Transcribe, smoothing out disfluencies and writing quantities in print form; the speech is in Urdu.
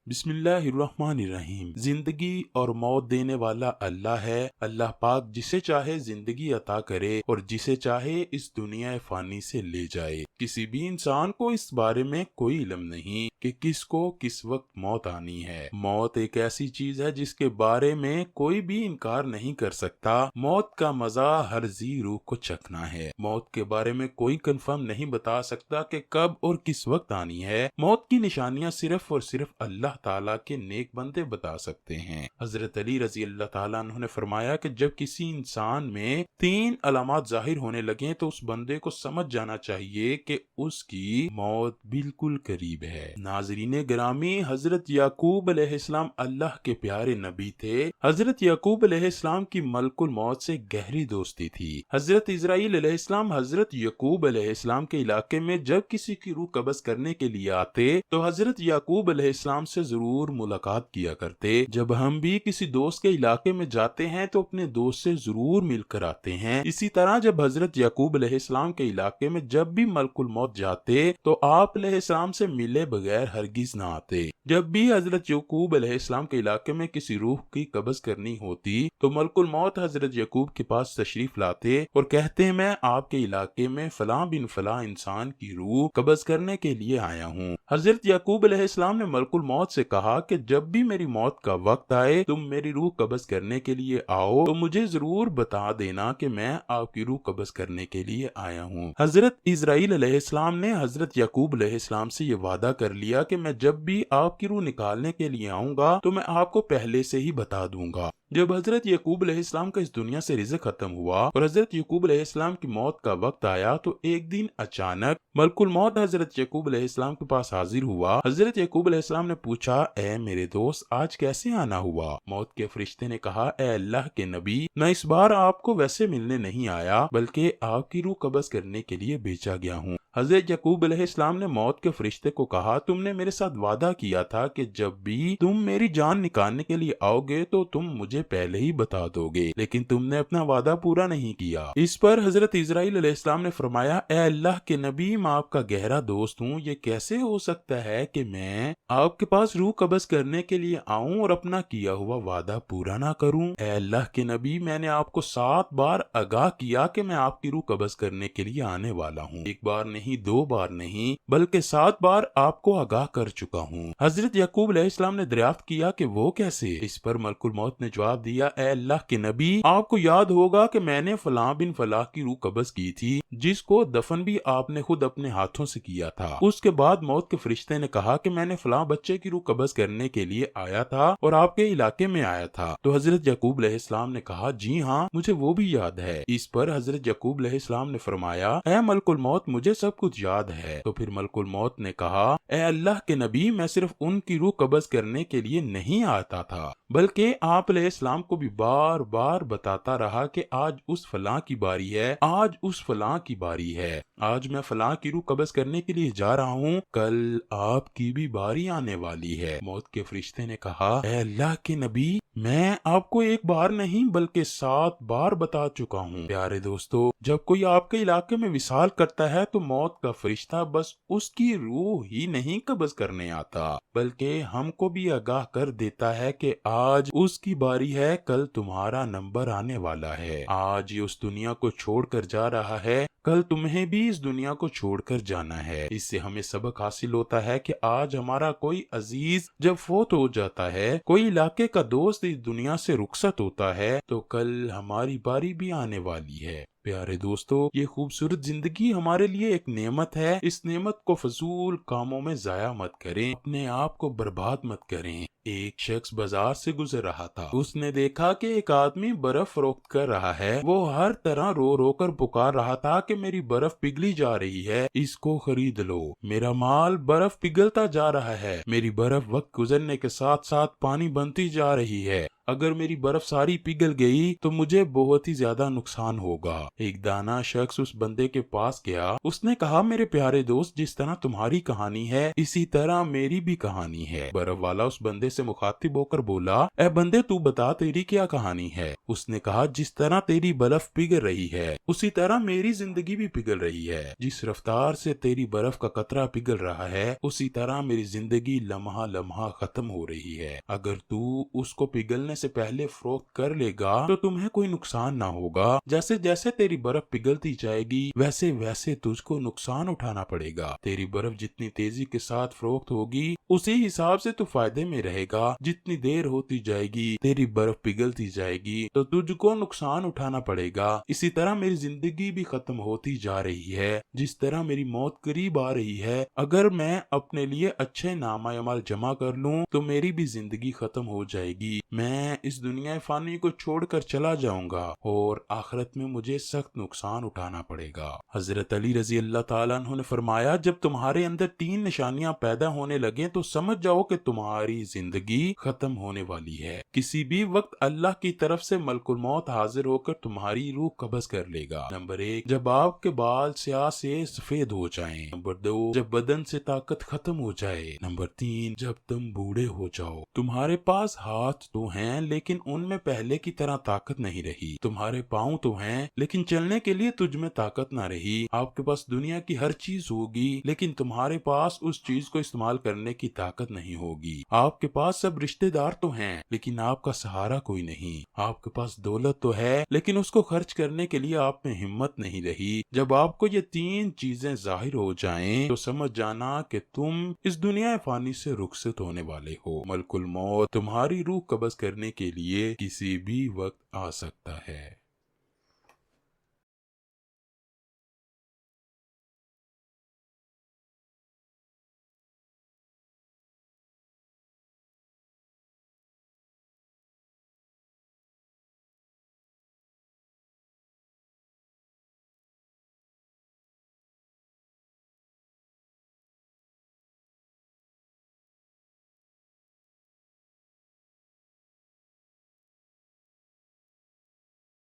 بسم اللہ الرحمن الرحیم۔ زندگی اور موت دینے والا اللہ ہے۔ اللہ پاک جسے چاہے زندگی عطا کرے اور جسے چاہے اس دنیا فانی سے لے جائے۔ کسی بھی انسان کو اس بارے میں کوئی علم نہیں کہ کس کو کس وقت موت آنی ہے۔ موت ایک ایسی چیز ہے جس کے بارے میں کوئی بھی انکار نہیں کر سکتا۔ موت کا مزہ ہر ذی روح کو چکھنا ہے۔ موت کے بارے میں کوئی کنفرم نہیں بتا سکتا کہ کب اور کس وقت آنی ہے۔ موت کی نشانیاں صرف اور صرف اللہ تعالیٰ کے نیک بندے بتا سکتے ہیں۔ حضرت علی رضی اللہ تعالیٰ عنہ نے فرمایا کہ جب کسی انسان میں 3 علامات ظاہر ہونے لگیں تو اس بندے کو سمجھ جانا چاہیے کہ اس کی موت بالکل قریب ہے۔ ناظرین گرامی، حضرت یعقوب علیہ السلام اللہ کے پیارے نبی تھے۔ حضرت یعقوب علیہ السلام کی ملک الموت سے گہری دوستی تھی۔ حضرت اسرائیل علیہ السلام حضرت یعقوب علیہ السلام کے علاقے میں جب کسی کی روح قبض کرنے کے لیے آتے تو حضرت یعقوب علیہ السلام سے ضرور ملاقات کیا کرتے۔ جب ہم بھی کسی دوست کے علاقے میں جاتے ہیں تو اپنے دوست سے ضرور مل کر آتے ہیں۔ اسی طرح جب حضرت یعقوب علیہ السلام کے علاقے میں جب بھی ملک الموت جاتے تو آپ علیہ السلام سے ملے بغیر ہرگز نہ آتے۔ جب بھی حضرت یعقوب علیہ السلام کے علاقے میں کسی روح کی قبض کرنی ہوتی تو ملک الموت حضرت یعقوب کے پاس تشریف لاتے اور کہتے میں آپ کے علاقے میں فلاں بن فلاں انسان کی روح قبض کرنے کے لیے آیا ہوں۔ حضرت یعقوب علیہ السلام نے ملک الموت سے کہا کہ جب بھی میری موت کا وقت آئے تم میری روح قبض کرنے کے لیے آؤ تو مجھے ضرور بتا دینا کہ میں آپ کی روح قبض کرنے کے لیے آیا ہوں۔ حضرت اسرائیل علیہ السلام نے حضرت یعقوب علیہ السلام سے یہ وعدہ کر لیا کہ میں جب بھی آپ کی روح نکالنے کے لیے آؤں گا تو میں آپ کو پہلے سے ہی بتا دوں گا۔ جب حضرت یعقوب علیہ السلام کا اس دنیا سے رزق ختم ہوا اور حضرت یعقوب علیہ السلام کی موت کا وقت آیا تو ایک دن اچانک ملک الموت حضرت یعقوب علیہ السلام کے پاس حاضر ہوا۔ حضرت یعقوب علیہ السلام نے پوچھا، اے میرے دوست آج کیسے آنا ہوا؟ موت کے فرشتے نے کہا، اے اللہ کے نبی، میں اس بار آپ کو ویسے ملنے نہیں آیا بلکہ آپ کی روح قبض کرنے کے لیے بھیجا گیا ہوں۔ حضرت یعقوب علیہ السلام نے موت کے فرشتے کو کہا، تم نے میرے ساتھ وعدہ کیا تھا کہ جب بھی تم میری جان نکالنے کے لیے آؤ گے تو تم مجھے پہلے ہی بتا دو گے، لیکن تم نے اپنا وعدہ پورا نہیں کیا۔ اس پر حضرت اسرائیل علیہ السلام نے فرمایا، اے اللہ کے نبی، میں آپ کا گہرا دوست ہوں، یہ کیسے ہو سکتا ہے کہ میں آپ کے پاس روح قبض کرنے کے لیے آؤں اور اپنا کیا ہوا وعدہ پورا نہ کروں؟ اے اللہ کے نبی، میں نے آپ کو 7 بار آگاہ کیا کہ میں آپ کی روح قبض کرنے کے لیے آنے والا ہوں۔ ایک بار نہیں، 2 بار نہیں بلکہ 7 بار آپ کو آگاہ کر چکا ہوں۔ حضرت یعقوب علیہ السلام نے دریافت کیا کہ وہ کیسے؟ اس پر ملک الموت نے جواب دیا، اے اللہ کے نبی، آپ کو یاد ہوگا کہ میں نے فلاں بن فلاں کی روح قبض کی تھی جس کو دفن بھی آپ نے خود اپنے ہاتھوں سے کیا تھا۔ اس کے بعد موت کے فرشتے نے کہا کہ میں نے فلاں بچے کی روح قبض کرنے کے لیے آیا تھا اور آپ کے علاقے میں آیا تھا۔ تو حضرت یعقوب علیہ السلام نے کہا، جی ہاں مجھے وہ بھی یاد ہے۔ اس پر حضرت یعقوب علیہ السلام نے فرمایا، اے ملک الموت، مجھے سب کچھ یاد ہے۔ تو پھر ملک الموت نے کہا، اے اللہ کے نبی، میں صرف ان کی روح قبض کرنے کے لیے نہیں آتا تھا بلکہ آپ علیہ السلام کو بھی بار بار بتاتا رہا کہ آج اس فلاں کی باری ہے، آج اس فلاں کی باری ہے، آج میں فلاں کی روح قبض کرنے کے لیے جا رہا ہوں، کل آپ کی بھی باری آنے والی ہے۔ موت کے فرشتے نے کہا، اے اللہ کے نبی، میں آپ کو 1 بار نہیں بلکہ 7 بار بتا چکا ہوں۔ پیارے دوستو، جب کوئی آپ کے علاقے میں وصال کرتا ہے تو موت کا فرشتہ بس اس کی روح ہی نہیں قبض کرنے آتا بلکہ ہم کو بھی آگاہ کر دیتا ہے کہ آج اس کی باری ہے، کل تمہارا نمبر آنے والا ہے۔ آج یہ اس دنیا کو چھوڑ کر جا رہا ہے، کل تمہیں بھی اس دنیا کو چھوڑ کر جانا ہے۔ اس سے ہمیں سبق حاصل ہوتا ہے کہ آج ہمارا کوئی عزیز جب فوت ہو جاتا ہے، کوئی علاقے کا دوست اس دنیا سے رخصت ہوتا ہے تو کل ہماری باری بھی آنے والی ہے۔ پیارے دوستو، یہ خوبصورت زندگی ہمارے لیے ایک نعمت ہے۔ اس نعمت کو فضول کاموں میں ضائع مت کریں، اپنے آپ کو برباد مت کریں۔ ایک شخص بازار سے گزر رہا تھا، اس نے دیکھا کہ ایک آدمی برف فروخت کر رہا ہے۔ وہ ہر طرح رو رو کر پکار رہا تھا کہ میری برف پگھلی جا رہی ہے، اس کو خرید لو، میرا مال برف پگھلتا جا رہا ہے، میری برف وقت گزرنے کے ساتھ ساتھ پانی بنتی جا رہی ہے، اگر میری برف ساری پگھل گئی تو مجھے بہت ہی زیادہ نقصان ہوگا۔ ایک دانا شخص اس بندے کے پاس گیا، اس نے کہا میرے پیارے دوست، جس طرح تمہاری کہانی ہے اسی طرح میری بھی کہانی ہے۔ برف والا اس بندے سے مخاطب ہو کر بولا، اے بندے تو بتا تیری کیا کہانی ہے؟ اس نے کہا جس طرح تیری برف پگھل رہی ہے اسی طرح میری زندگی بھی پگھل رہی ہے، جس رفتار سے تیری برف کا قطرہ پگھل رہا ہے اسی طرح میری زندگی لمحہ لمحہ ختم ہو رہی ہے۔ اگر تو اس کو پگھلنے سے پہلے فروخت کر لے گا تو تمہیں کوئی نقصان نہ ہوگا، جیسے جیسے تیری برف پگھلتی جائے گی ویسے ویسے تجھ کو نقصان اٹھانا پڑے گا۔ تیری برف جتنی تیزی کے ساتھ فروخت ہوگی اسی حساب سے تو فائدے میں رہے گا، جتنی دیر ہوتی جائے گی تیری برف پگھلتی جائے گی تو تجھ کو نقصان اٹھانا پڑے گا۔ اسی طرح میری زندگی بھی ختم ہوتی جا رہی ہے، جس طرح میری موت قریب آ رہی ہے۔ اگر میں اپنے لیے اچھے نامہ اعمال جمع کر لوں تو میری بھی زندگی ختم ہو جائے گی، میں اس دنیا فانی کو چھوڑ کر چلا جاؤں گا اور آخرت میں مجھے سخت نقصان اٹھانا پڑے گا۔ حضرت علی رضی اللہ تعالیٰ عنہ نے فرمایا، جب تمہارے اندر 3 نشانیاں پیدا ہونے لگیں تو سمجھ جاؤ کہ تمہاری زندگی ختم ہونے والی ہے۔ کسی بھی وقت اللہ کی طرف سے ملک الموت حاضر ہو کر تمہاری روح قبض کر لے گا۔ نمبر 1، جب آپ کے بال سیاہ سے سفید ہو جائیں۔ نمبر 2، جب بدن سے طاقت ختم ہو جائے۔ نمبر 3، جب تم بوڑھے ہو جاؤ۔ تمہارے پاس ہاتھ تو ہیں لیکن ان میں پہلے کی طرح طاقت نہیں رہی، تمہارے پاؤں تو ہیں لیکن چلنے کے لیے تجھ میں طاقت نہ رہی، آپ کے پاس دنیا کی ہر چیز ہوگی لیکن تمہارے پاس اس چیز کو استعمال کرنے کی طاقت نہیں ہوگی، آپ کے پاس سب رشتہ دار تو ہیں لیکن آپ کا سہارا کوئی نہیں، آپ کے پاس دولت تو ہے لیکن اس کو خرچ کرنے کے لیے آپ میں ہمت نہیں رہی۔ جب آپ کو یہ 3 چیزیں ظاہر ہو جائیں تو سمجھ جانا کہ تم اس دنیا فانی سے رخصت ہونے والے ہو۔ ملک الموت تمہاری روح قبض کرنے کے لیے کسی بھی وقت آ سکتا ہے۔